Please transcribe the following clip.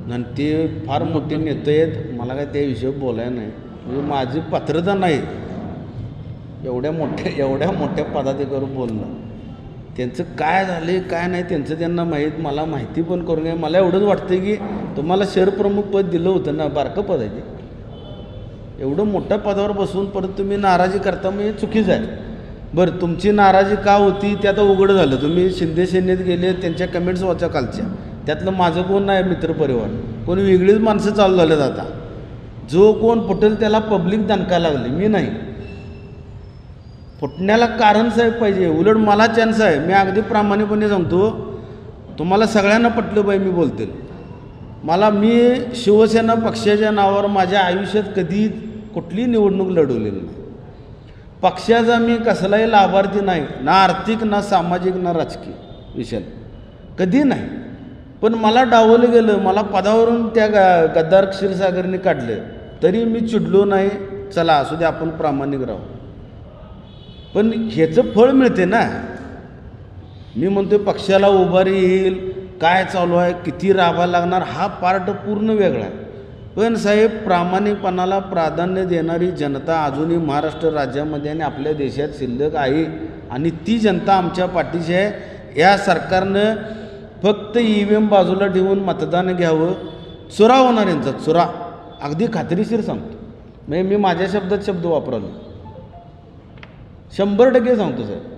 आणि ते फार मोठे नेते आहेत, मला काय त्या विषयी बोलायला नाही. म्हणजे माझी पात्रता नाही एवढ्या मोठ्या पदाधिकाऱ्यावर बोलणं. त्यांचं काय झाले काय नाही त्यांचं त्यांना माहीत, मला माहिती पण करून घ्या. मला एवढंच वाटतं की तुम्हाला शहरप्रमुख पद दिलं होतं ना, बारकं पद आहे ते. एवढं मोठ्या पदावर बसून परत तुम्ही नाराजी करता म्हणजे चुकीचं आहे. बरं, तुमची नाराजी का होती ते आता उघड झालं. तुम्ही शिंदे सेनेत गेले, त्यांच्या कमेंट्स वाचा कालच्या, त्यातलं माझं कोण नाही मित्रपरिवार, कोणी वेगळीच माणसं चालू झालेत आता. जो कोण फुटेल त्याला पब्लिक दणका लागली, मी नाही. फुटण्याला कारण साहेब पाहिजे. उलट मला चान्स आहे, मी अगदी प्रामाणिकपणे सांगतो तुम्हाला, सगळ्यांना पटलं पाहिजे मी बोलते. मी शिवसेना पक्षाच्या नावावर माझ्या आयुष्यात कधी कुठली निवडणूक लढवलेली नाही. पक्षाचा मी कसलाही लाभार्थी नाही, ना आर्थिक ना सामाजिक ना राजकीय विषय, कधी नाही. पण मला डावलं गेलं, मला पदावरून त्या गद्दार क्षीरसागरने काढलं, तरी मी चिडलो नाही. चला असू दे, आपण प्रामाणिक राहू. पण ह्याचं फळ मिळते ना. मी म्हणतो पक्षाला उभारी येईल, काय चालू आहे, किती राबायला लागणार, हा पार्ट पूर्ण वेगळा आहे. पण साहेब, प्रामाणिकपणाला प्राधान्य देणारी जनता अजूनही महाराष्ट्र राज्यामध्ये आणि आपल्या देशात शिल्लक आहे, आणि ती जनता आमच्या पाठीशी आहे. या सरकारनं फक्त EVM बाजूला ठेवून मतदान घ्यावं. चुरा होणार यांचा, चुरा, अगदी खात्रीशीर सांगतो. म्हणजे मी माझ्या शब्दात शब्द वापरलो, 100% सांगतो साहेब.